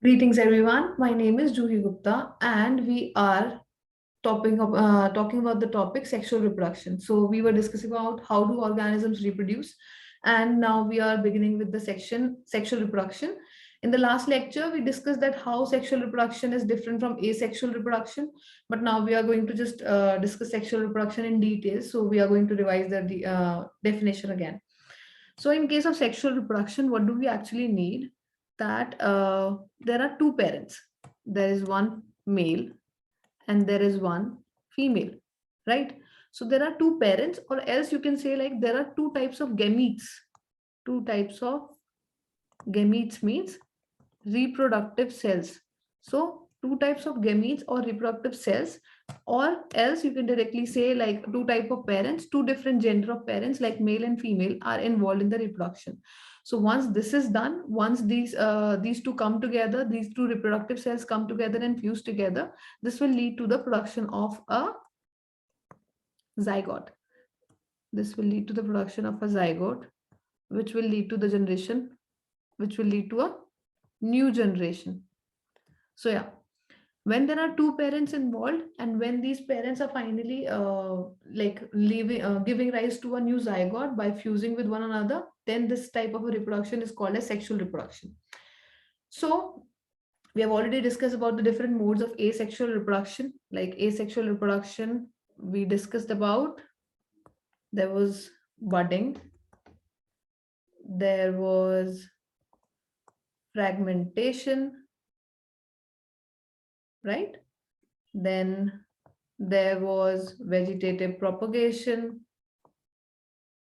Greetings, everyone. My name is Juhi Gupta, and we are talking about the topic sexual reproduction. So we were discussing about how do organisms reproduce, and now we are beginning with the section sexual reproduction. In the last lecture, we discussed that how sexual reproduction is different from asexual reproduction, but now we are going to just discuss sexual reproduction in detail. So we are going to revise the definition again. So in case of sexual reproduction, what do we actually need? That there are two parents. There is one male and there is one female, right? So there are two parents, or else you can say like there are two types of gametes. Two types of gametes means reproductive cells. So two types of gametes or reproductive cells, or else you can directly say like two type of parents, two different gender of parents like male and female are involved in the reproduction. So once this is done, once these two come together, these two reproductive cells come together and fuse together, this will lead to the production of a zygote. This will lead to the production of a zygote, which will lead to the generation, which will lead to a new generation. So yeah, when there are two parents involved and when these parents are finally giving rise to a new zygote by fusing with one another, then this type of a reproduction is called as sexual reproduction. So we have already discussed about the different modes of asexual reproduction. Like asexual reproduction, we discussed about, there was budding, there was fragmentation, right? Then there was vegetative propagation.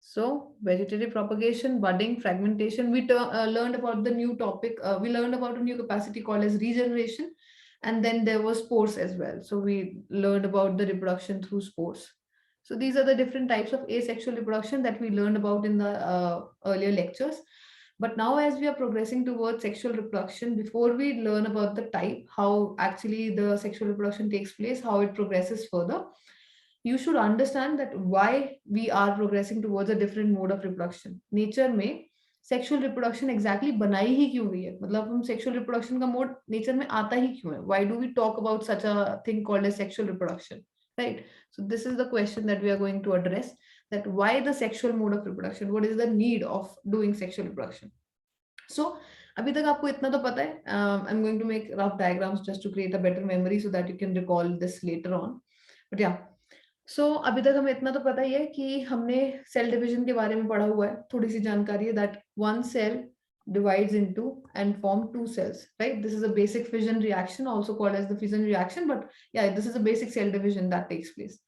So vegetative propagation, budding, fragmentation. We learned about the new topic. We learned about a new capacity called as regeneration. And then there was spores as well. So we learned about the reproduction through spores. So these are the different types of asexual reproduction that we learned about in the earlier lectures. But now as we are progressing towards sexual reproduction, before we learn about the type, how actually the sexual reproduction takes place, how it progresses further, you should understand that why we are progressing towards a different mode of reproduction. Nature में sexual reproduction exactly बनाई ही क्यों हुई है, मतलब हम sexual reproduction का mode nature में आता ही क्यों है, why do we talk about such a thing called as sexual reproduction, right? So this is the question that we are going to address, that why the sexual mode of reproduction, what is the need of doing sexual reproduction. So अभी तक आपको इतना तो पता है. I'm going to make rough diagrams just to create a better memory so that you can recall this later on. But yeah, अभी तक हमें इतना तो पता ही है कि हमने सेल डिवीजन के बारे में पढ़ा हुआ है, थोड़ी सी जानकारी है, that one cell divides into and form two cells, right? This is a basic fission reaction, also called as the fission reaction, but yeah, this is a basic cell division that takes place.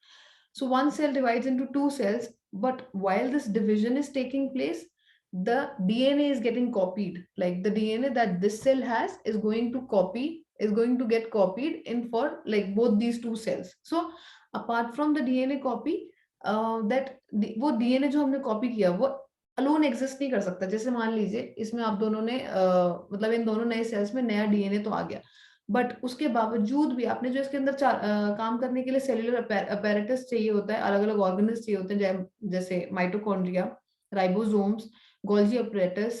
So one cell divides into two cells, but while this division is taking place, the DNA is getting copied. Like the DNA that this cell has is going to get copied in for like both these two cells. So apart from the DNA copy, वो DNA जो हमने copy किया वो alone exist नहीं कर सकता. जैसे मान लीजिए इसमें आप दोनों ने मतलब इन दोनों नए सेल्स में नया डीएनए तो आ गया, बट उसके बावजूद भी आपने जो इसके अंदर काम करने के लिए सेल्यूलर अपैरेटस चाहिए होता है, अलग अलग ऑर्गेनल्स चाहिए होते हैं, जैसे माइटोकॉन्ड्रिया, राइबोसोम्स, गोल्जी अपैरेटस,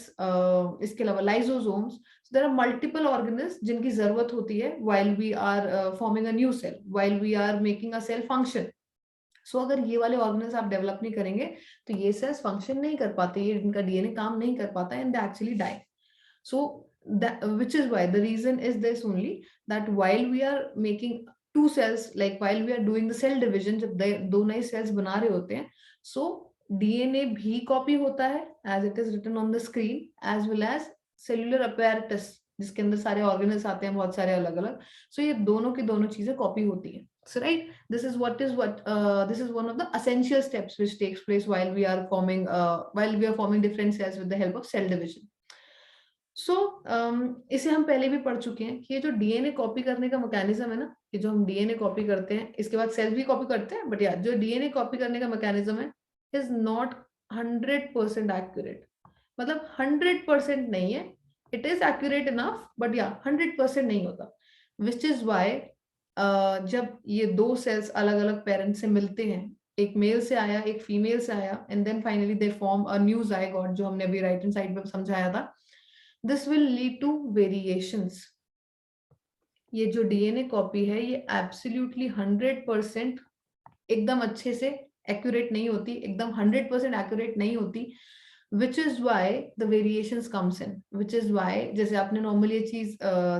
इसके अलावा lysosomes. There are multiple organelles जिनकी जरूरत होती है while we are forming a new cell, while we are making a cell function. So अगर ये वाले ऑर्गेनल्स आप डेवलप नहीं करेंगे तो ये सेल्स फंक्शन नहीं कर पाते, ये इनका डीएनए काम नहीं कर पाता, and they actually die. So that, which is why the reason is this only, that while we are making two cells, like while we are doing the cell division, जब दो नए cells बना रहे होते हैं, so DNA भी copy होता है as it is written on the screen, as well as cellular apparatus जिसके अंदर सारे organelles आते हैं बहुत सारे अलग अलग. So ये दोनों की दोनों चीजें copy होती हैं. So right, this is one of the essential steps which takes place while we are forming different cells with the help of cell division. सो इसे हम पहले भी पढ़ चुके हैं कि ये जो डीएनए कॉपी करने का मैकेनिज्म है ना, कि जो हम डीएनए कॉपी करते हैं इसके बाद सेल भी कॉपी करते हैं, बट या जो डीएनए कॉपी करने का मैकेनिज्म है इज नॉट 100% एक्यूरेट. मतलब 100% नहीं है, it is accurate enough, but या 100% नहीं होता. विच इज वाई जब ये दो सेल्स अलग अलग पेरेंट से मिलते हैं, एक मेल से आया एक फीमेल से आया, and then finally they form a new zygote, जो हमने अभी राइट हैंड साइड पे समझाया था, this will lead to variations. ये जो डीएनए कॉपी है ये एब्सोल्युटली 100% एकदम अच्छे से एक्यूरेट नहीं होती, एकदम 100% एक्यूरेट नहीं होती, which is why the variations comes in, which is why, जैसे आपने नॉर्मली ये चीज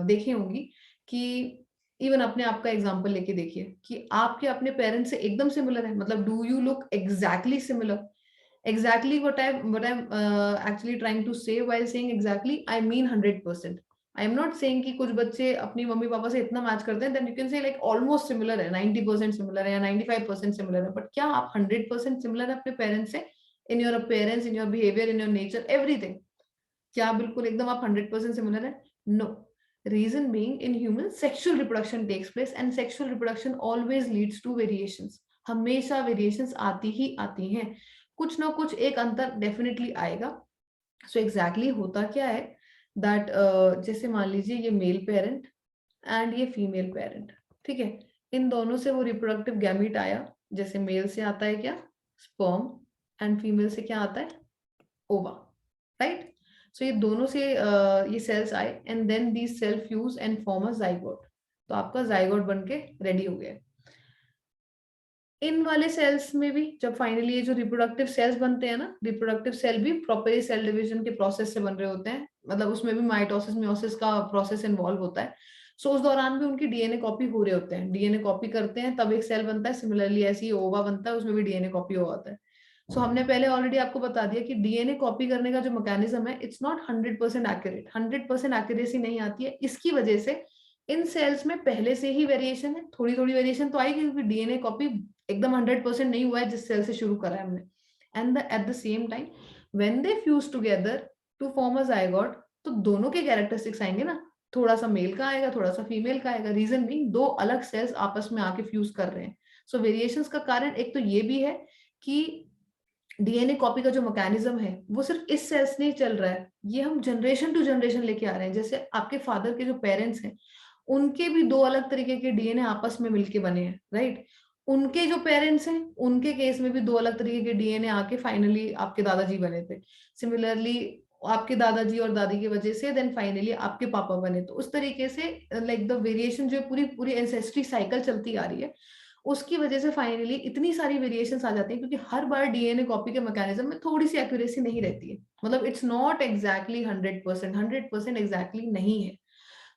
देखी होगी कि इवन अपने आप का एग्जाम्पल लेके देखिए कि आपके अपने पेरेंट्स से एकदम सिमिलर है, मतलब do you look exactly similar? Exactly what I'm actually trying to say while saying exactly, I mean 100%. I am not saying कि कुछ बच्चे अपनी मम्मी पापा से इतना मैच करते हैं, then you can say like almost similar है, 90% similar है या 95% similar है, but क्या आप 100% similar है अपने पेरेंट्स से? In your appearance, in your behavior, in your nature, everything. क्या बिल्कुल एकदम आप 100% similar है? No. Reason being, in humans, sexual reproduction takes place and sexual reproduction always leads to variations. हमेशा variations आती ही आती हैं, कुछ ना कुछ एक अंतर डेफिनेटली आएगा. सो एग्जैक्टली होता क्या है दैट जैसे मान लीजिए ये मेल पेरेंट एंड ये फीमेल पेरेंट, ठीक है, इन दोनों से वो रिप्रोडक्टिव गैमीट आया. जैसे मेल से आता है क्या? स्पर्म. एंड फीमेल से क्या आता है? ओवा. राइट. सो ये दोनों से ये सेल्स आए and then these cell fuse and form a zygote. तो आपका जाइगोट बन के रेडी हो गया. इन वाले सेल्स में भी जब फाइनली ये जो रिप्रोडक्टिव सेल्स बनते हैं ना, रिप्रोडक्टिव सेल भी प्रॉपर सेल डिवीजन के प्रोसेस से बन रहे होते हैं, मतलब उसमें भी माइटोसिस मियोसिस का प्रोसेस इन्वॉल्व होता है. सो उस दौरान भी उनकी डीएनए कॉपी हो रहे होते हैं, डीएनए कॉपी करते हैं तब एक सेल बनता है. सिमिलरली ऐसे ही ओवा बनता है, उसमें भी डीएनए कॉपी हो जाता है. सो हमने पहले ऑलरेडी आपको बता दिया कि डीएनए कॉपी करने का जो मैकेनिज्म है, इट्स नॉट 100% एक्यूरेट, 100% एक्यूरेसी नहीं आती है. इसकी वजह से इन सेल्स में पहले से ही वेरिएशन है, थोड़ी थोड़ी वेरिएशन तो आएगी क्योंकि डीएनए कॉपी एकदम 100% नहीं हुआ है जिस सेल से शुरू करा है हमने. And at the same time when they fuse together to form a zygote, तो दोनों के कैरेक्टरिस्टिक्स आएंगे ना, थोड़ा सा मेल का आएगा, थोड़ा सा फीमेल का आएगा. रीजन बीइंग दो अलग सेल्स आपस में आके फ्यूज कर रहे हैं. सो वेरिएशंस का कारण एक तो ये भी है कि डीएनए कॉपी का जो मैकेनिज्म है वो सिर्फ इस सेल्स नहीं चल रहा है, ये हम जनरेशन टू जनरेशन लेके आ रहे हैं. जैसे आपके फादर के जो पेरेंट्स हैं उनके भी दो अलग तरीके के डीएनए आपस में मिलके बने हैं, राइट. उनके जो पेरेंट्स हैं उनके केस में भी दो अलग तरीके के डीएनए आके फाइनली आपके दादाजी बने थे. सिमिलरली आपके दादाजी और दादी की वजह से देन फाइनली आपके पापा बने. तो उस तरीके से लाइक द वेरिएशन जो पूरी पूरी एंसेस्ट्री साइकिल चलती आ रही है, उसकी वजह से फाइनली इतनी सारी वेरिएशंस आ जाती हैं क्योंकि हर बार डीएनए कॉपी के मैकेनिज्म में थोड़ी सी एक्यूरेसी नहीं रहती है. मतलब इट्स नॉट एग्जैक्टली 100%, 100% एग्जैक्टली नहीं है.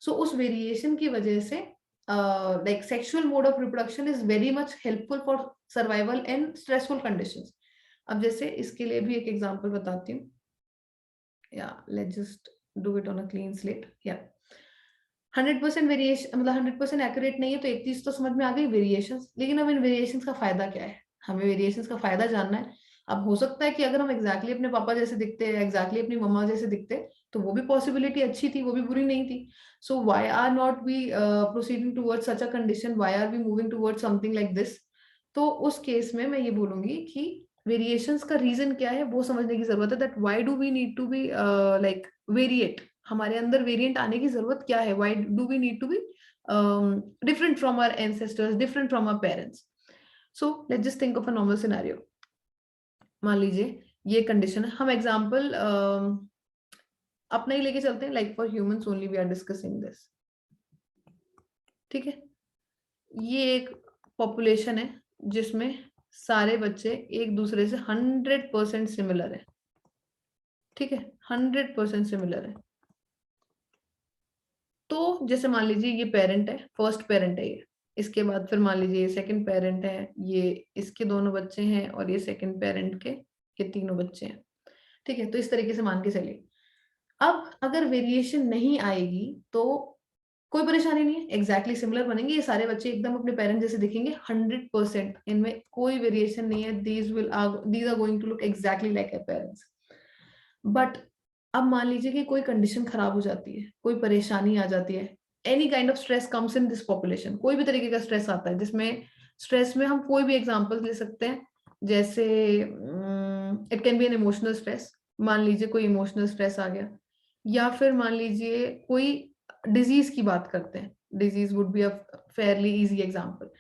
सो उस वेरिएशन की वजह से like sexual mode of reproduction is very much helpful for survival in stressful conditions. अब जैसे इसके लिए भी एक एग्जांपल बताती हूँ. या let's just do it on a clean slate. या 100% वेरिएशन मतलब 100% एक्यूरेट नहीं है, तो एक चीज तो समझ में आ गई, वेरिएशंस. लेकिन अब इन वेरिएशंस का फायदा क्या है? हमें वेरिएशंस का फायदा जानना है. अब हो सकता है कि अगर हम एग्जैक्टली अपने पापा जैसे दिखते हैं, एग्जैक्टली अपनी मम्मा जैसे दिखते, तो वो भी पॉसिबिलिटी अच्छी थी, वो भी बुरी नहीं थी. So why are not we proceeding towards such a condition, why are we moving towards something like this? तो उस केस में मैं ये बोलूंगी कि वेरिएशंस का रीजन क्या है वो समझने की जरूरत है. That why do we need to be like variate, हमारे अंदर वेरिएंट आने की जरूरत क्या है? Why do we need to be different from our ancestors, different from our parents? So let's just think of a normal scenario. मान लीजिए ये कंडीशन है, हम एग्जांपल अपना ही लेके चलते हैं. Like for humans only we are discussing this, ठीक है. ये एक पॉपुलेशन है जिसमें सारे बच्चे एक दूसरे से 100% सिमिलर है, ठीक है, 100% सिमिलर है. तो जैसे मान लीजिए ये पेरेंट है, फर्स्ट पेरेंट है ये. इसके बाद फिर मान लीजिए ये सेकंड पेरेंट है, ये इसके दोनों बच्चे हैं, और ये सेकंड पेरेंट के ये तीनों बच्चे हैं, ठीक है. तो इस तरीके से मान के चलिए. अब अगर वेरिएशन नहीं आएगी तो कोई परेशानी नहीं है, एग्जैक्टली सिमिलर बनेंगे, ये सारे बच्चे एकदम अपने पेरेंट जैसे दिखेंगे 100%, इनमें कोई वेरिएशन नहीं है. These are going to look exactly like your parents. But अब मान लीजिए कि कोई कंडीशन खराब हो जाती है, कोई परेशानी आ जाती है, any kind of stress comes in this population. कोई भी तरीके का स्ट्रेस आता है, जिसमें स्ट्रेस में हम कोई भी एग्जांपल ले सकते हैं. जैसे it can be an emotional stress. मान लीजिए कोई इमोशनल स्ट्रेस आ गया, या फिर मान लीजिए कोई डिजीज की बात करते हैं. Disease would be a fairly easy example.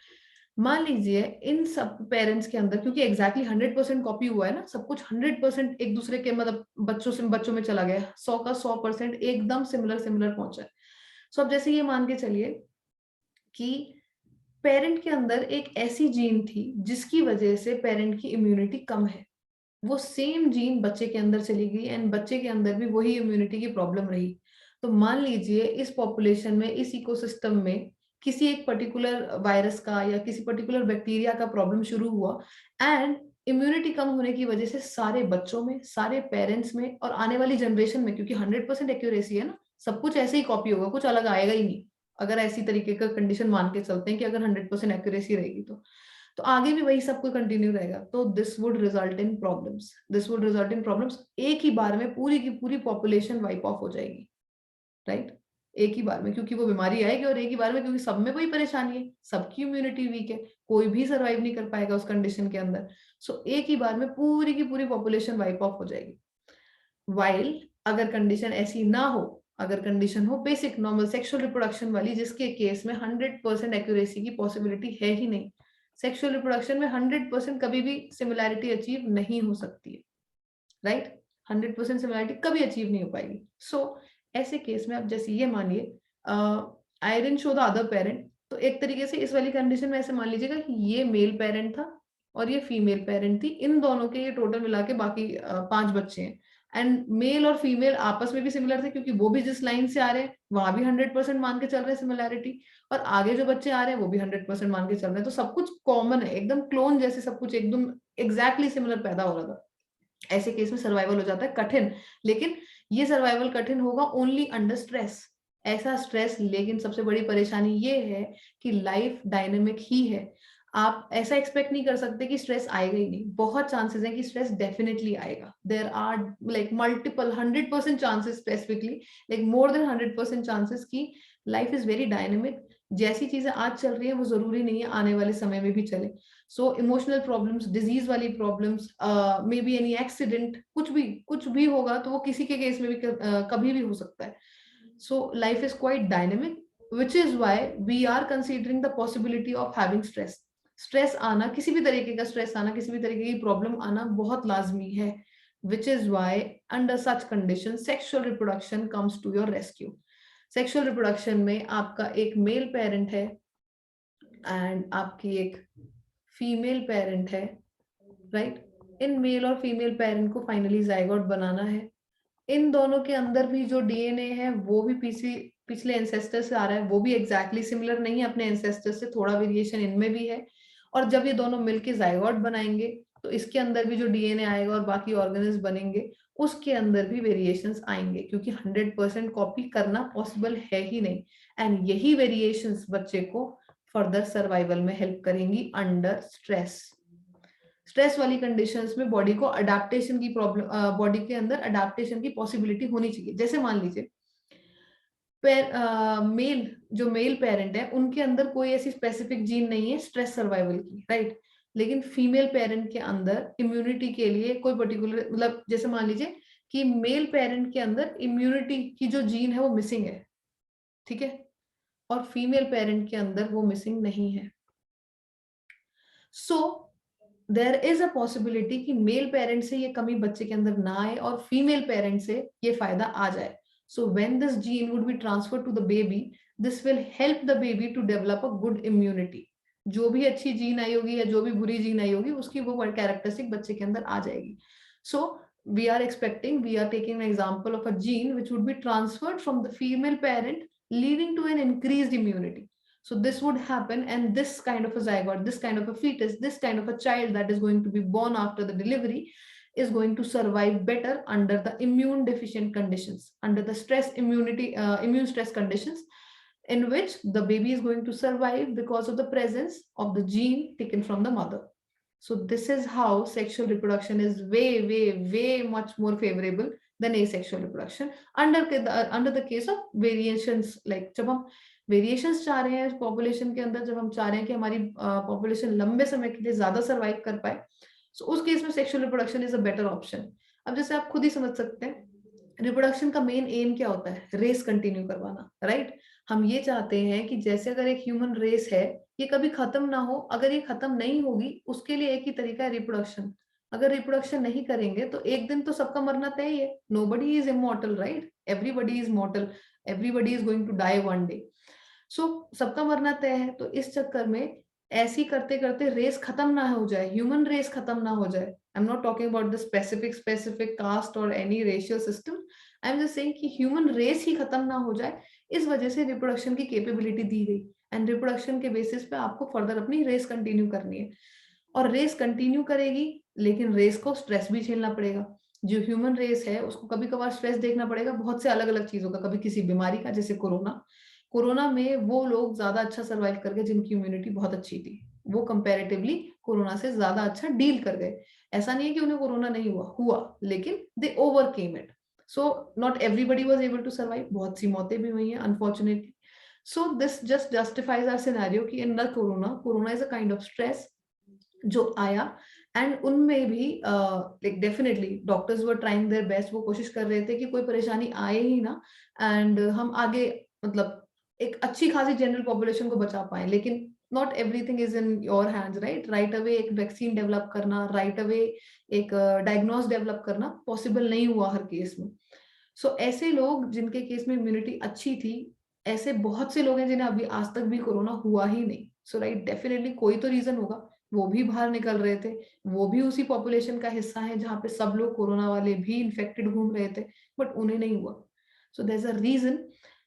मान लीजिए इन सब पेरेंट्स के अंदर, क्योंकि एग्जैक्टली 100% कॉपी हुआ है ना, सब कुछ 100% एक दूसरे के मतलब बच्चों में चला गया, 100 का 100% एकदम सिमिलर सिमिलर पहुंचा है. सो अब जैसे ये मान के चलिए कि पेरेंट के अंदर एक ऐसी जीन थी जिसकी वजह से पेरेंट की इम्यूनिटी कम है, वो सेम जीन बच्चे के अंदर चली गई एंड बच्चे के अंदर भी वही इम्यूनिटी की प्रॉब्लम रही। तो मान लीजिए इस पॉपुलेशन में, इस इकोसिस्टम में किसी एक पर्टिकुलर वायरस का या किसी पर्टिकुलर बैक्टीरिया का प्रॉब्लम शुरू हुआ एंड इम्यूनिटी कम होने की वजह से सारे बच्चों में, सारे पेरेंट्स में और आने वाली जनरेशन में, क्योंकि 100% एक्यूरेसी है ना, सब कुछ ऐसे ही कॉपी होगा, कुछ अलग आएगा ही नहीं, अगर ऐसी तरीके का कंडीशन मान के चलते हैं कि अगर 100% एक्यूरेसी रहेगी तो आगे भी वही सब कुछ कंटिन्यू रहेगा। तो this would result in problems, this would result in problems. एक ही बार में पूरी की पूरी पॉपुलेशन वाइप ऑफ हो जाएगी, राइट? एक ही बार में, क्योंकि वो बीमारी आएगी और एक ही बार में, क्योंकि सब में वही परेशानी है, सबकी इम्यूनिटी वीक है, कोई भी सर्वाइव नहीं कर पाएगा उस कंडीशन के अंदर। सो एक ही बार में पूरी की पूरी पॉपुलेशन वाइप ऑफ हो जाएगी। वाइल अगर कंडीशन ऐसी ना हो, अगर कंडीशन हो बेसिक नॉर्मल सेक्सुअल रिप्रोडक्शन वाली, जिसके केस में 100% एक्यूरेसी की पॉसिबिलिटी है ही नहीं, सेक्सुअल रिप्रोडक्शन में 100% कभी भी सिमिलैरिटी अचीव नहीं हो सकती है, राइट? 100% सिमिलैरिटी कभी अचीव नहीं हो पाएगी। सो ऐसे केस में आप जैसे ये मानिए, I didn't show the other parent, तो एक तरीके से इस वाली कंडीशन में ऐसे मान लीजिएगा कि ये मेल पेरेंट था और ये फीमेल पेरेंट थी, इन दोनों के ये टोटल मिला के बाकी 5 बच्चे हैं एंड मेल और फीमेल आपस में भी सिमिलर थे, क्योंकि वो भी जिस लाइन से आ रहे हैं वहां भी 100% मान के चल रहे हैं सिमिलैरिटी, और आगे जो बच्चे आ रहे हैं वो भी 100% मान के चल रहे हैं, तो सब कुछ कॉमन है, एकदम क्लोन जैसे सब कुछ एकदम एग्जैक्टली सिमिलर पैदा हो रहा था। ऐसे केस में सर्वाइवल हो जाता है कठिन, लेकिन ये सर्वाइवल कठिन होगा ओनली अंडर स्ट्रेस, ऐसा स्ट्रेस। लेकिन सबसे बड़ी परेशानी ये है कि लाइफ डायनेमिक ही है, आप ऐसा एक्सपेक्ट नहीं कर सकते कि स्ट्रेस आएगा ही नहीं, बहुत चांसेस हैं कि स्ट्रेस डेफिनेटली आएगा। There are like multiple 100% chances, specifically like more than 100% chances की लाइफ इज वेरी डायनेमिक। जैसी चीजें आज चल रही है वो जरूरी नहीं है आने वाले समय में भी चले। सो इमोशनल प्रॉब्लम्स, डिजीज वाली problems, may be any accident, कुछ भी होगा तो वो किसी के केस में भी कभी भी हो सकता है। So life is quite dynamic, which is why we are considering the possibility of having stress. Stress आना, किसी भी तरीके का स्ट्रेस आना, किसी भी तरीके की प्रॉब्लम आना बहुत लाजमी है, which is why under such conditions sexual reproduction comes to your rescue. Sexual reproduction में आपका एक मेल पेरेंट है एंड आपकी एक फीमेल पेरेंट है, राइट? इन मेल और फीमेल पेरेंट को फाइनली जाइगोट बनाना है। इन दोनों के अंदर भी जो डीएनए है वो भी पिछले एंसेस्टर से आ रहा है, वो भी एग्जैक्टली सिमिलर नहीं है अपने एंसेस्टर से, थोड़ा वेरिएशन इनमें भी है। और जब ये दोनों मिलके जाइगोट बनाएंगे तो इसके अंदर भी जो डीएनए आएगा और बाकी ऑर्गेनिज्म बनेंगे उसके अंदर भी वेरिएशंस आएंगे, क्योंकि 100% कॉपी करना पॉसिबल है ही नहीं। एंड यही वेरिएशंस बच्चे को फर्दर सर्वाइवल में हेल्प करेंगी अंडर स्ट्रेस। स्ट्रेस वाली कंडीशंस में बॉडी को अडेप्टेशन की प्रॉब्लम, बॉडी के अंदर अडेप्टेशन की पॉसिबिलिटी होनी चाहिए। जैसे मान लीजिए मेल, जो मेल पेरेंट है उनके अंदर कोई ऐसी स्पेसिफिक जीन नहीं है स्ट्रेस सर्वाइवल की, राइट? लेकिन फीमेल पेरेंट के अंदर इम्यूनिटी के लिए कोई पर्टिकुलर, मतलब जैसे मान लीजिए कि मेल पेरेंट के अंदर इम्यूनिटी की जो जीन है वो मिसिंग है, ठीक है, और फीमेल पेरेंट के अंदर वो मिसिंग नहीं है। So there is a possibility कि मेल पेरेंट से ये कमी बच्चे के अंदर ना आए और फीमेल पेरेंट से ये फायदा आ जाए। So when this gene would be transfer to the baby, this will help the baby to develop a good immunity. जो भी अच्छी जीन आई होगी या जो भी बुरी जीन आई होगी उसकी वो कैरेक्टरिस्टिक बच्चे के अंदर आ जाएगी। सो we are expecting, we are taking an example of a gene which would be transferred from the female parent, leading to an increased immunity. So this would happen, and this kind of a zygote, this kind of a fetus, this kind of a child that is going to be born after the delivery is going to survive better under the immune deficient conditions, under the stress immunity, immune stress conditions, in which the baby is going to survive because of the presence of the gene taken from the mother. So this is how sexual reproduction is way much more favorable than asexual reproduction under the case of variations. Like जब हम variations चाह रहे हैं population के अंदर, जब हम चाह रहे हैं कि हमारी पॉपुलेशन लंबे समय के लिए ज्यादा सर्वाइव कर पाए, सो उस केस में sexual reproduction is a better option. अब जैसे आप खुद ही समझ सकते हैं रिप्रोडक्शन का मेन एम क्या होता है, रेस कंटिन्यू करवाना, राइट? हम ये चाहते हैं कि जैसे अगर एक ह्यूमन रेस है ये कभी खत्म ना हो, अगर ये खत्म नहीं होगी उसके लिए एक ही तरीका है रिप्रोडक्शन। अगर रिप्रोडक्शन नहीं करेंगे तो एक दिन तो सबका मरना तय है, nobody is immortal, right? Everybody is mortal, everybody is going to die one day. सबका मरना तय है, तो इस चक्कर में ऐसी करते करते रेस खत्म ना हो जाए, ह्यूमन रेस खत्म ना हो जाए। I am not talking about the specific caste और any racial system, I am just saying कि ह्यूमन रेस ही खत्म ना हो जाए, इस वजह से रिप्रोडक्शन की कैपेबिलिटी दी गई। एंड रिप्रोडक्शन के बेसिस पे आपको फर्दर अपनी रेस कंटिन्यू करनी है, और रेस कंटिन्यू करेगी, लेकिन रेस को स्ट्रेस भी झेलना पड़ेगा। जो ह्यूमन रेस है उसको कभी कभार स्ट्रेस देखना पड़ेगा बहुत से अलग अलग चीजों का, कभी किसी बीमारी का, जैसे कोरोना। कोरोना में वो लोग ज्यादा अच्छा सर्वाइव कर गए जिनकी इम्यूनिटी बहुत अच्छी थी, वो कंपैरेटिवली कोरोना से ज्यादा अच्छा डील कर गए। ऐसा नहीं है कि उन्हें कोरोना नहीं हुआ, लेकिन they overcame it. So not everybody was able to survive, बहुत सी मौतें भी हुई हैं unfortunately. So this just justifies our scenario कि in the corona is a kind of stress जो आया। एंड उनमें भी like definitely doctors were trying their best, वो कोशिश कर रहे थे कि कोई परेशानी आए ही ना, एंड हम आगे मतलब एक अच्छी खासी जनरल पॉपुलेशन को बचा पाए। लेकिन not everything is in your hands, right away एक वैक्सीन डेवलप करना, राइट अवे एक डायग्नोस डेवलप करना पॉसिबल नहीं हुआ हर केस में। ऐसे लोग जिनके केस में इम्यूनिटी अच्छी थी, ऐसे बहुत से लोग हैं जिन्हें अभी आज तक भी कोरोना हुआ ही नहीं। राइट, डेफिनेटली कोई तो रीजन होगा, वो भी बाहर निकल रहे थे, वो भी उसी पॉपुलेशन का हिस्सा है जहां पे सब लोग कोरोना वाले भी इन्फेक्टेड घूम रहे थे, बट उन्हें नहीं हुआ। There is a reason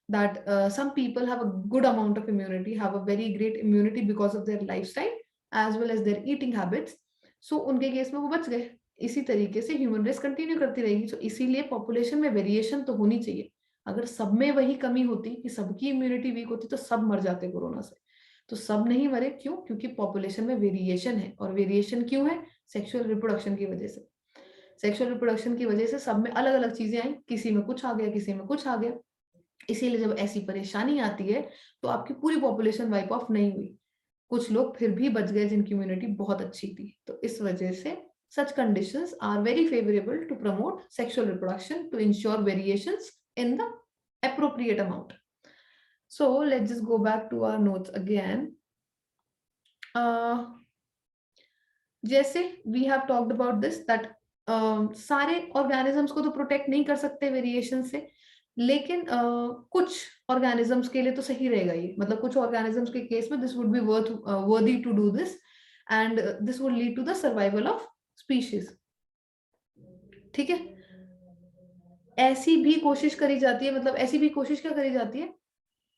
that some people have a good amount of immunity, have a very great immunity because of their lifestyle as well as their eating habits. उनके case में वो बच गए। इसी तरीके से ह्यूमन रेस कंटिन्यू करती रहेगी। इसीलिए पॉपुलेशन में वेरिएशन तो होनी चाहिए। अगर सब में वही कमी होती कि सबकी इम्यूनिटी वीक होती तो सब मर जाते कोरोना से। तो सब नहीं मरे, क्यों? क्योंकि पॉपुलेशन में वेरिएशन है। और वेरिएशन क्यों है? सेक्सुअल रिप्रोडक्शन की वजह से। सेक्सुअल रिप्रोडक्शन की वजह से सब में अलग अलग चीजें आई, किसी में कुछ आ गया, किसी में कुछ आ गया। इसीलिए जब ऐसी परेशानी आती है तो आपकी पूरी पॉपुलेशन वाइप ऑफ नहीं हुई, कुछ लोग फिर भी बच गए जिनकी इम्यूनिटी बहुत अच्छी थी। तो इस वजह से such conditions are very favorable to promote sexual reproduction to ensure variations in the appropriate amount. So let's just go back to our notes again. जैसे we have talked about this that सारे organisms को तो protect नहीं कर सकते variation से, लेकिन कुछ ऑर्गेनिजम्स के लिए तो सही रहेगा ये। मतलब कुछ ऑर्गेनिजम्स के केस में this would be worthy to do this, and this would lead to the survival of species. ठीक है, ऐसी भी कोशिश करी जाती है, मतलब ऐसी भी कोशिश क्या करी जाती है,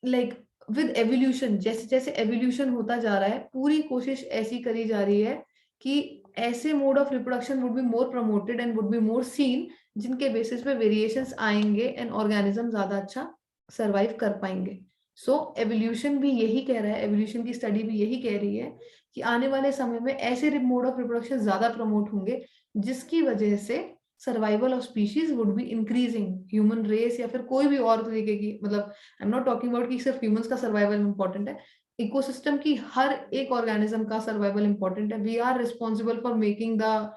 लाइक विद एवोल्यूशन, जैसे जैसे एवोल्यूशन होता जा रहा है, पूरी कोशिश ऐसी करी जा रही है कि ऐसे mode of reproduction would be more promoted and would be more seen, जिनके बेसिस पे वेरिएशंस आएंगे एंड ऑर्गेनिज्म ज्यादा अच्छा सरवाइव कर पाएंगे। एवोल्यूशन भी यही कह रहा है, एवोल्यूशन की स्टडी भी यही कह रही है कि आने वाले समय में ऐसे मोड ऑफ रिप्रोडक्शन ज्यादा प्रमोट होंगे जिसकी वजह से survival of species would be increasing. Human race या फिर कोई भी और तरीके की, मतलब I am not talking about कि सिर्फ ह्यूमंस का सर्वाइवल इंपॉर्टेंट है, इकोसिस्टम की हर एक ऑर्गेनिज्म का सर्वाइवल इंपॉर्टेंट है। We are responsible for making the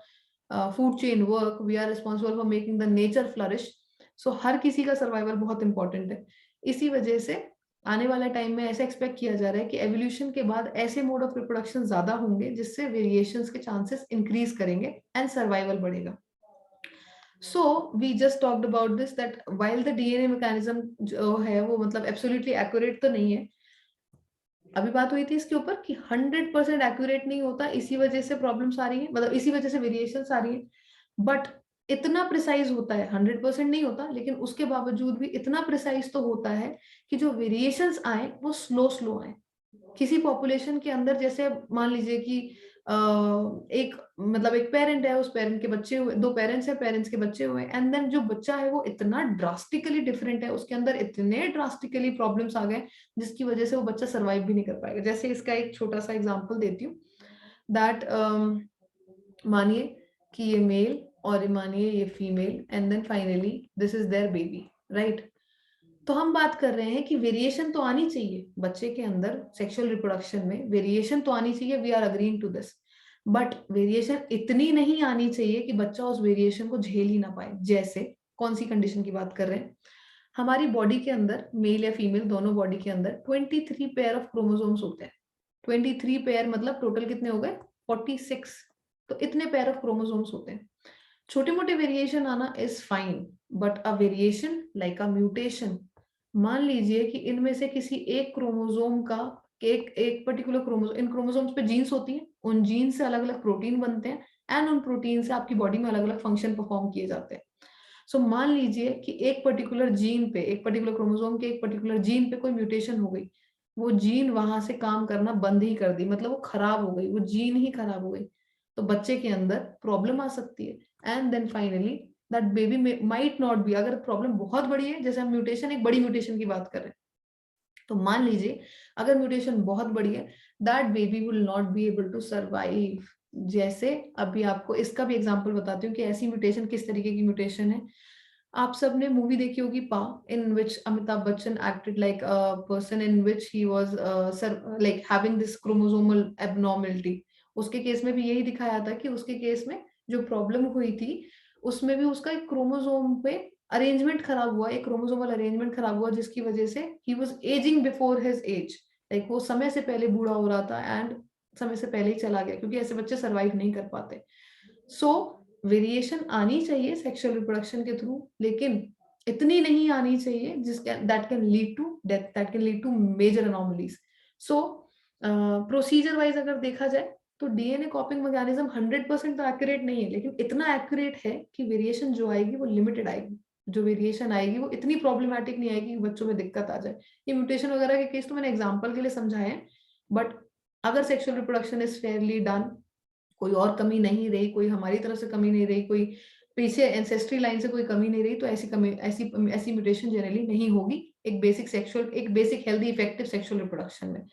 food chain work, we are responsible for making the nature flourish. हर किसी का सर्वाइवल बहुत इंपॉर्टेंट है। इसी वजह से आने वाले टाइम में ऐसा एक्सपेक्ट किया जा रहा है कि एवोल्यूशन के बाद ऐसे मोड ऑफ रिप्रोडक्शन ज्यादा होंगे जिससे वेरिएशंस के चांसेस इंक्रीज करेंगे एंड सर्वाइवल बढ़ेगा। So we just talked about this that while the DNA mechanism जो है वो मतलब absolutely accurate तो नहीं है, अभी बात हुई थी इसके ऊपर कि 100% एक्यूरेट नहीं होता, इसी वजह से प्रॉब्लम्स आ रही है, मतलब इसी वजह से वेरिएशंस आ रही है। बट इतना प्रिसाइज होता है, 100% नहीं होता, लेकिन उसके बावजूद भी इतना प्रिसाइज तो होता है कि जो वेरिएशंस आए वो स्लो स्लो आए। किसी पॉपुलेशन के अंदर जैसे मान लीजिए कि एक मतलब एक पेरेंट है, उस पेरेंट के बच्चे हुए, दो पेरेंट्स है, पेरेंट्स के बच्चे हुए, एंड देन जो बच्चा है वो इतना ड्रास्टिकली डिफरेंट है, उसके अंदर इतने ड्रास्टिकली प्रॉब्लम्स आ गए जिसकी वजह से वो बच्चा सर्वाइव भी नहीं कर पाएगा। जैसे इसका एक छोटा सा एग्जांपल देती हूँ दैट मानिए कि ये मेल और मानिए ये female, and then finally this is their baby, right? तो हम बात कर रहे हैं कि वेरिएशन तो आनी चाहिए बच्चे के अंदर, सेक्सुअल रिप्रोडक्शन में वेरिएशन तो आनी चाहिए, we are agreeing to this, but variation इतनी नहीं आनी चाहिए कि बच्चा उस वेरिएशन को झेल ही ना पाए। जैसे कौन सी कंडीशन की बात कर रहे हैं? हमारी बॉडी के अंदर मेल या फीमेल दोनों बॉडी के अंदर 23 पेयर ऑफ क्रोमोसोम्स होते हैं। 23 पेयर मतलब टोटल कितने हो गए? 46। तो इतने पेयर ऑफ क्रोमोसोम्स होते हैं। छोटे मोटे वेरिएशन आना is fine, but a variation like a mutation मान लीजिए कि इनमें से किसी एक क्रोमोसोम का एक पर्टिकुलर क्रोमोसोम, इन क्रोमोसोम्स पे जीन्स होती हैं, उन जीन से अलग अलग प्रोटीन बनते हैं एंड उन प्रोटीन से आपकी बॉडी में अलग अलग फंक्शन परफॉर्म किए जाते हैं। सो मान लीजिए कि एक पर्टिकुलर जीन पे, एक पर्टिकुलर क्रोमोसोम के एक पर्टिकुलर जीन पे कोई म्यूटेशन हो गई, वो जीन वहां से काम करना बंद ही कर दी, मतलब वो खराब हो गई, वो जीन ही खराब हो गई, तो बच्चे के अंदर प्रॉब्लम आ सकती है। And then finally that baby might not be, अगर प्रॉब्लम बहुत बड़ी है, जैसे हम म्यूटेशन, एक बड़ी म्यूटेशन की बात कर रहे हैं, तो मान लीजिए अगर म्यूटेशन बहुत बड़ी है, that baby will not be able to survive. जैसे अभी आपको इसका भी एग्जांपल बताती हूँ कि ऐसी म्यूटेशन किस तरीके की म्यूटेशन है। आप सबने मूवी देखी होगी Paa, in which Amitabh Bachchan acted like a person in which he was like having this chromosomal abnormality. उसके केस में भी यही दिखाया था कि उसके केस में जो प्रॉब्लम हुई थी, उसमें भी उसका एक क्रोमोसोम पे अरेंजमेंट खराब हुआ, एक क्रोमोसोमल अरेंजमेंट खराब हुआ, जिसकी वजह से he was ageing before his age, like वो समय से पहले बूढ़ा हो रहा था एंड समय से पहले ही चला गया, क्योंकि ऐसे बच्चे सरवाइव नहीं कर पाते। सो वेरिएशन आनी चाहिए सेक्सुअल रिप्रोडक्शन के थ्रू, लेकिन इतनी नहीं आनी चाहिए जिस that can lead to death, that can lead to major anomalies. So procedure wise अगर देखा जाए तो डीएनए कॉपिंग मैकेनिज्म 100% तो एक्यूरेट नहीं है, लेकिन इतना एक्यूरेट है कि वेरिएशन जो आएगी वो लिमिटेड आएगी, जो वेरिएशन आएगी वो इतनी प्रॉब्लमैटिक नहीं आएगी कि बच्चों में दिक्कत आ जाए। ये म्यूटेशन वगैरह के केस तो मैंने एग्जांपल के लिए समझाए हैं, बट अगर sexual reproduction is fairly done, कोई और कमी नहीं रही, कोई हमारी तरफ से कमी नहीं रही, कोई पीछे एंसेस्ट्री लाइन से कोई कमी नहीं रही, तो ऐसी कमी, ऐसी म्यूटेशन जनरली नहीं होगी एक बेसिक सेक्सुअल, एक basic healthy effective sexual reproduction में।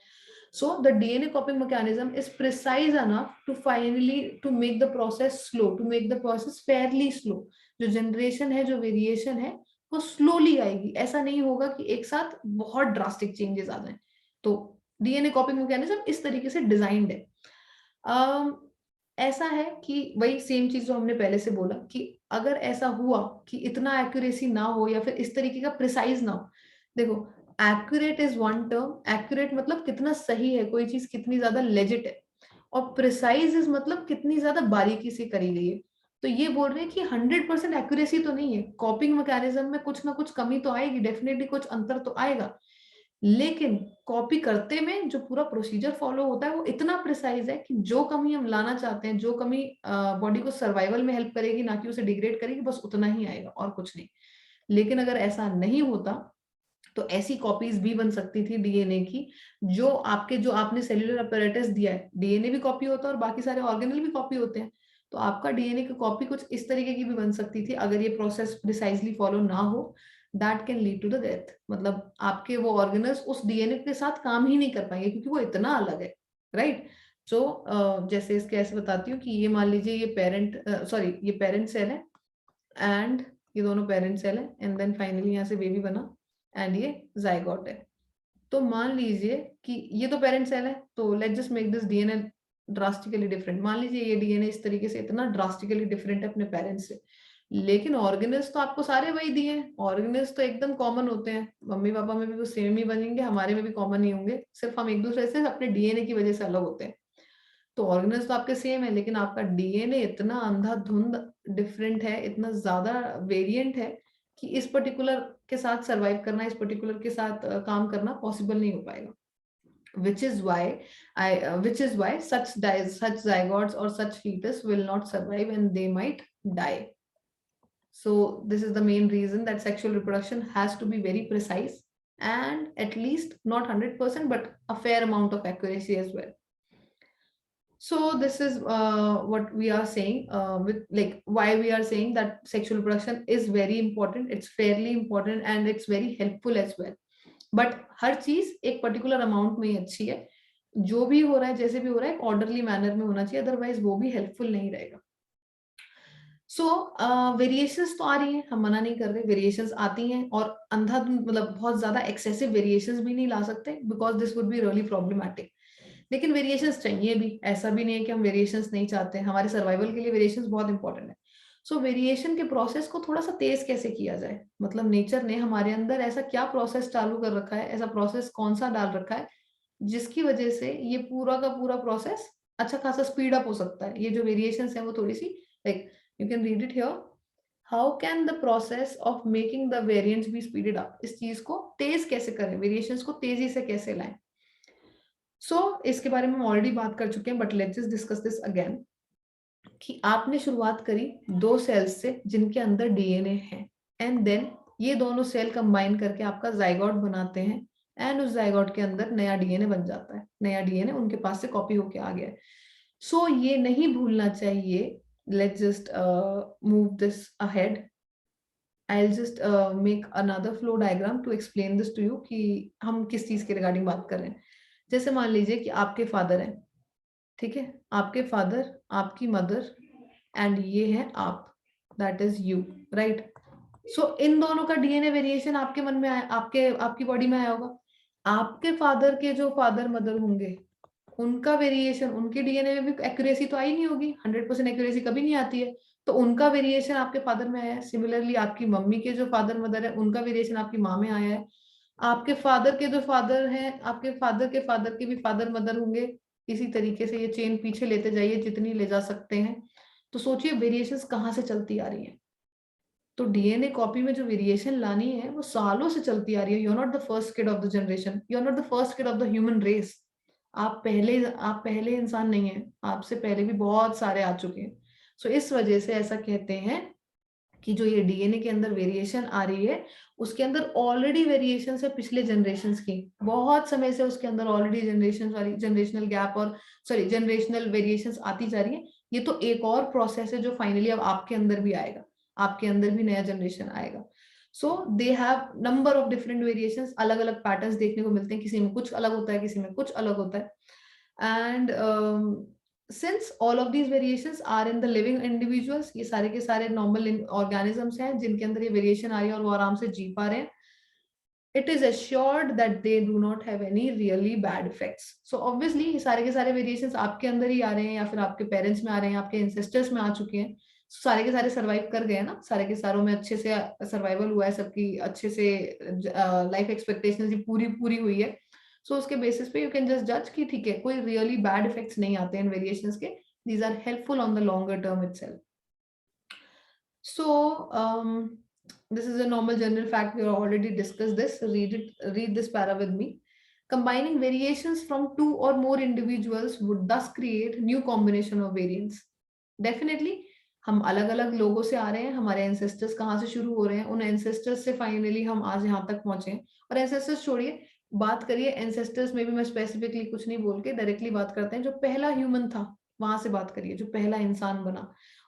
So the DNA copying mechanism is precise enough to finally to make the process slow, to make the process fairly slow. जो जनरेशन है, जो variation है, वो स्लोली आएगी, ऐसा नहीं होगा कि एक साथ बहुत ड्रास्टिक चेंजेस आ जाएं। तो डीएनए कॉपिंग मैकेनिज्म इस तरीके से डिजाइंड है। ऐसा है कि वही सेम चीज जो हमने पहले से बोला कि अगर ऐसा हुआ कि इतना एक्यूरेसी ना हो या फिर इस तरीके का प्रिसाइज ना हो, देखो accurate is one term, accurate मतलब कितना सही है कोई चीज, कितनी ज्यादा लेजिट है, और प्रिसाइज इज मतलब कितनी ज्यादा बारीकी से करी गई है। तो ये बोल रहे हैं कि 100% एक्यूरेसी तो नहीं है, कॉपिंग मैकेनिज्म में कुछ ना कुछ कमी तो आएगी, डेफिनेटली कुछ अंतर तो आएगा, लेकिन कॉपी करते में जो पूरा प्रोसीजर फॉलो होता है वो इतना प्रिसाइज है कि जो कमी हम लाना चाहते हैं, जो कमी बॉडी को सर्वाइवल में हेल्प करेगी, ना कि उसे डिग्रेड करेगी, बस उतना ही आएगा और कुछ नहीं। लेकिन अगर ऐसा नहीं होता तो ऐसी कॉपीज भी बन सकती थी डीएनए की, जो आपके, जो आपने सेल्यूलर अपैरेटस दिया है, डीएनए भी कॉपी होता है और बाकी सारे ऑर्गेनल भी कॉपी होते हैं, तो आपका डीएनए की कॉपी कुछ इस तरीके की भी बन सकती थी अगर ये प्रोसेस प्रिसाइजली फॉलो ना हो। That can lead to the death, मतलब आपके वो ऑर्गेनल्स उस डीएनए के साथ काम ही नहीं कर पाएंगे क्योंकि वो इतना अलग है, राइट। सो जैसे इसके ऐसे बताती हूँ कि ये मान लीजिए ये पेरेंट, सॉरी ये पेरेंट सेल है एंड ये दोनों पेरेंट सेल है, एंड देन फाइनली यहाँ से बेबी बना एंड ये जाइगोट है। तो मान लीजिए कि ये तो पेरेंट सेल है, तो let's just make this DNA drastically different. मान लीजिए ये डीएनए इस तरीके से इतना ड्रास्टिकली डिफरेंट है अपने पेरेंट्स से, लेकिन ऑर्गेनल्स तो आपको सारे वही दिए हैं, ऑर्गेनल्स तो एकदम कॉमन होते हैं, मम्मी पापा में भी वो सेम ही बनेंगे, हमारे में भी कॉमन ही होंगे, सिर्फ हम एक दूसरे से अपने डीएनए की वजह से अलग होते हैं। तो ऑर्गेनल्स तो आपके सेम है, लेकिन आपका डीएनए इतना अंधाधुंध डिफरेंट है, इतना ज्यादा वेरिएंट है कि इस पर्टिकुलर के साथ सरवाइव करना, इस पर्टिकुलर के साथ काम करना पॉसिबल नहीं हो पाएगा। which is why which is why such zygotes or such fetus will not survive and they might die. So this is the main reason that sexual reproduction has to be very precise and at least not 100% but a fair amount of accuracy as well. So this is what we are saying, with like why we are saying that sexual reproduction is very important, it's fairly important and it's very helpful as well. But हर चीज एक particular amount में ही अच्छी है, जो भी हो रहा है जैसे भी हो रहा है ऑर्डरली मैनर में होना चाहिए, अदरवाइज वो भी हेल्पफुल नहीं रहेगा। सो वेरिएशंस तो आ रही हैं, हम मना नहीं कर रहे, वेरिएशंस आती हैं, और अंधाधुंध मतलब बहुत ज्यादा एक्सेसिव वेरिएशंस भी नहीं ला सकते because this would be really problematic. लेकिन वेरिएशंस चाहिए भी, ऐसा भी नहीं है कि हम वेरिएशंस नहीं चाहते, हमारे सर्वाइवल के लिए वेरिएशंस बहुत इंपॉर्टेंट है। सो वेरिएशन के प्रोसेस को थोड़ा सा तेज कैसे किया जाए, मतलब नेचर ने हमारे अंदर ऐसा क्या प्रोसेस चालू कर रखा है, ऐसा प्रोसेस कौन सा डाल रखा है जिसकी वजह से ये पूरा का पूरा प्रोसेस अच्छा खासा स्पीड अप हो सकता है। ये जो वेरिएशंस है वो थोड़ी सी, like you can read it here, how can the process of making the variants be speeded up, इस चीज को तेज कैसे करें, वेरिएशंस को तेजी से कैसे लाएं। इसके बारे में हम ऑलरेडी बात कर चुके हैं, but let's just discuss this again, कि आपने शुरुआत करी 2 सेल्स से जिनके अंदर डीएनए है, एंड देन ये दोनों सेल कंबाइन करके आपका जाइगोट बनाते हैं, एंड उस जाइगोट के अंदर नया डीएनए बन जाता है, नया डीएनए उनके पास से कॉपी होके आ गया है। ये नहीं भूलना चाहिए, let's just move this ahead, I'll just make another flow diagram to explain this to you कि हम किस चीज के रिगार्डिंग बात कर रहे हैं। जैसे मान लीजिए कि आपके फादर हैं, ठीक है, आपके फादर, आपकी मदर, एंड ये है आप, दैट इज यू, राइट। इन दोनों का डीएनए वेरिएशन आपके मन में आया, आपकी बॉडी में आया होगा। आपके फादर के जो फादर मदर होंगे उनका वेरिएशन, उनके डीएनए में भी एक्यूरेसी तो आई नहीं होगी, 100% एक्यूरेसी कभी नहीं आती है, तो उनका वेरिएशन आपके फादर में आया है। सिमिलरली आपकी मम्मी के जो फादर मदर है उनका वेरिएशन आपकी माँ में आया है। आपके फादर के जो फादर हैं, आपके फादर के भी फादर मदर होंगे। इसी तरीके से ये चेन पीछे लेते जाइए जितनी ले जा सकते हैं। तो सोचिए वेरिएशंस कहाँ से चलती आ रही हैं। तो डीएनए कॉपी में जो वेरिएशन लानी है वो सालों से चलती आ रही है। You are not the first kid of the generation, you are not the first kid of the human race. आप पहले इंसान नहीं है, आपसे पहले भी बहुत सारे आ चुके हैं। इस वजह से ऐसा कहते हैं कि जो ये डीएनए के अंदर वेरिएशन आ रही है उसके अंदर ऑलरेडी वेरिएशन है पिछले जनरेशन की, बहुत समय से उसके अंदर ऑलरेडी जनरेशनल गैप और जनरेशनल वेरिएशंस आती जा रही है। ये तो एक और प्रोसेस है जो फाइनली अब आपके अंदर भी आएगा, आपके अंदर भी नया जनरेशन आएगा। They have number of different variations, अलग अलग पैटर्न्स देखने को मिलते हैं, किसी में कुछ अलग होता है, किसी में कुछ अलग होता है। And since all of these variations are in the living individuals, ये सारे के सारे normal organisms हैं जिनके अंदर ये वेरिएशन आ रही है और वो आराम से जी पा रहे हैं, it is assured that they do not have any really bad effects. Obviously ये सारे के सारे वेरिएशंस आपके अंदर ही आ रहे हैं या फिर आपके पेरेंट्स में आ रहे हैं, आपके एंसेस्टर्स में आ चुके हैं। सारे के सारे सर्वाइव कर गए हैं ना, सारे के सारों में अच्छे से सर्वाइवल हुआ है, सबकी अच्छे से लाइफ एक्सपेक्टेशंस पूरी पूरी हुई है। उसके बेसिस पे यू कैन जस्ट जज कि ठीक है, कोई रियली बैड इफेक्ट्स नहीं आते हैं वेरिएशंस के, these are helpful on the longer term itself. this is a normal general fact, we have already discussed this. Read this para with me. Combining variations from 2 or more individuals would thus create new combination of variants. Definitely हम अलग अलग लोगों से आ रहे हैं, हमारे ancestors कहाँ से शुरू हो रहे हैं, उन एंसेस्टर्स से फाइनली हम आज यहाँ तक पहुंचे हैं। और एंसेस्टर्स छोड़िए, बात करिए एंसेस्टर्स में भी मैं स्पेसिफिकली कुछ नहीं बोल के डायरेक्टली बात करते हैं, जो पहला ह्यूमन था वहां से बात करिए, जो पहला इंसान बना,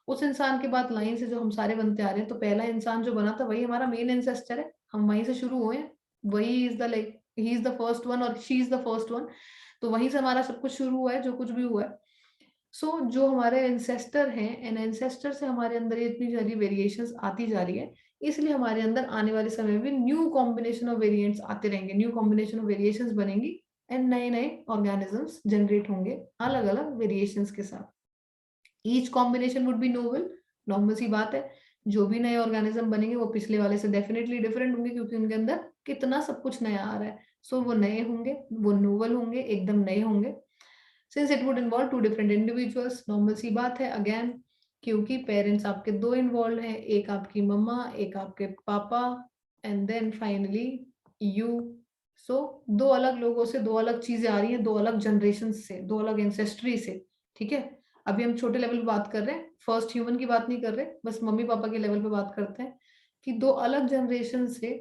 उस इंसान के बाद लाइन से जो हम सारे बनते आ रहे हैं। तो पहला इंसान जो बना था वही हमारा मेन एंसेस्टर है, हम वहीं से शुरू हुए हैं, वही is the like he is the first one और she is the first one. तो वहीं से हमारा सब कुछ शुरू हुआ है, जो कुछ भी हुआ है। जो हमारे एंसेस्टर हैं, इन एंसेस्टर से हमारे अंदर इतनी सारी वेरिएशंस आती जा रही है, इसलिए हमारे अंदर आने वाले समय में न्यू कॉम्बिनेशन ऑफ वेरिएंट्स आते रहेंगे, न्यू कॉम्बिनेशन ऑफ वेरिएशंस बनेंगी, एंड नए नए ऑर्गेनिजम्स जनरेट होंगे अलग अलग वेरिएशंस के साथ। Each combination would be novel, normal सी बात है, जो भी नए ऑर्गेनिज्म बनेंगे वो पिछले वाले से डेफिनेटली डिफरेंट होंगे, क्योंकि उनके अंदर कितना सब कुछ नया आ रहा है। वो नए होंगे, वो नोवेल होंगे, एकदम नए होंगे। Since it would involve 2 different individuals, normal सी बात है अगेन, क्योंकि पेरेंट्स आपके 2 इन्वॉल्व हैं, एक आपकी मम्मा, एक आपके पापा, एंड देन फाइनली यू। 2 अलग लोगों से 2 अलग चीजें आ रही हैं, 2 अलग जनरेशन से, 2 अलग एंसेस्ट्री से, ठीक है। अभी हम छोटे लेवल पे बात कर रहे हैं, फर्स्ट ह्यूमन की बात नहीं कर रहे, बस मम्मी पापा के लेवल पे बात करते हैं कि 2 अलग जनरेशन से,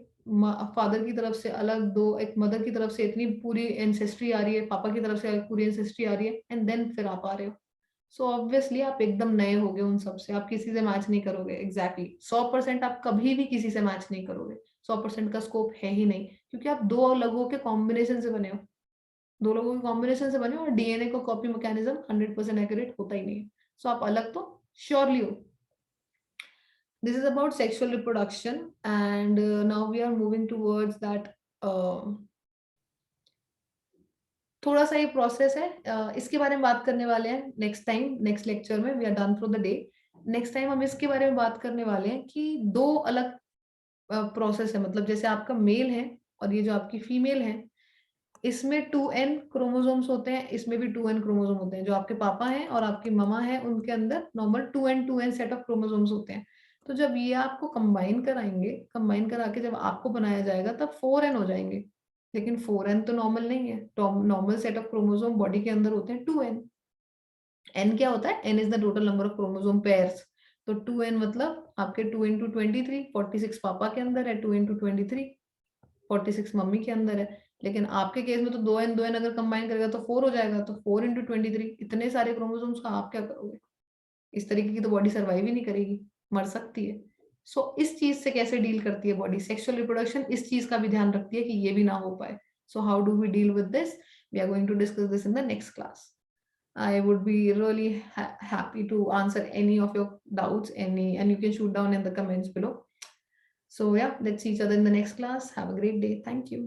फादर की तरफ से अलग 2, एक मदर की तरफ से इतनी पूरी एंसेस्ट्री आ रही है, पापा की तरफ से पूरी एंसेस्ट्री आ रही है, एंड देन फिर आप आ रहे हो। ऑब्वियसली आप एकदम नए होगे उन सब से, आप किसी से मैच नहीं करोगे। एग्जैक्टली 100% आप कभी भी किसी से मैच नहीं करोगे, 100% का स्कोप है ही नहीं, क्योंकि आप 2 लोगों के कॉम्बिनेशन से बने हो, 2 लोगों के कॉम्बिनेशन से बने हो, और डीएनए को कॉपी मैकेनिज्म 100% एक्यूरेट होता ही नहीं है। आप अलग तो श्योरली हो। This is about sexual reproduction, and now we are moving towards that. थोड़ा सा ये प्रोसेस है, इसके बारे में बात करने वाले हैं नेक्स्ट टाइम, नेक्स्ट लेक्चर में। We are done for the day. Next time हम इसके बारे में बात करने वाले हैं कि 2 अलग प्रोसेस है, मतलब जैसे आपका मेल है और ये जो आपकी फीमेल है, इसमें 2n क्रोमोसोम्स होते हैं, इसमें भी 2n क्रोमोसोम होते हैं। जो आपके पापा हैं और आपकी ममा है उनके अंदर normal 2n set of chromosomes होते हैं। तो जब ये आपको कंबाइन कराएंगे, कंबाइन करा के जब आपको बनाया जाएगा तब 4n हो जाएंगे, लेकिन 4n तो नॉर्मल नहीं है। Normal set of chromosome body के अंदर होते हैं 2n। n क्या होता है? n is the total number of chromosome pairs. तो 2n मतलब आपके 2 इंटू 23, 46 पापा के अंदर है, 2 इंटू 23, 46 मम्मी के अंदर है। लेकिन आपके केस में तो 2n अगर कंबाइन करेगा तो 4 हो जाएगा, तो 4 इंटू 23, इतने सारे क्रोमोसोम्स का आप क्या करोगे? इस तरीके की तो बॉडी सर्वाइव ही नहीं करेगी, मर सकती है। सो इस चीज से कैसे डील करती है बॉडी? सेक्सुअल रिप्रोडक्शन इस चीज का भी ध्यान रखती है कि ये भी ना हो पाए। So how do we deal with this? We are going to discuss this in the next class. I would be really happy to answer any of your doubts, and you can shoot down in the comments below. So yeah, let's see each other in the next class. Have a great day. Thank you.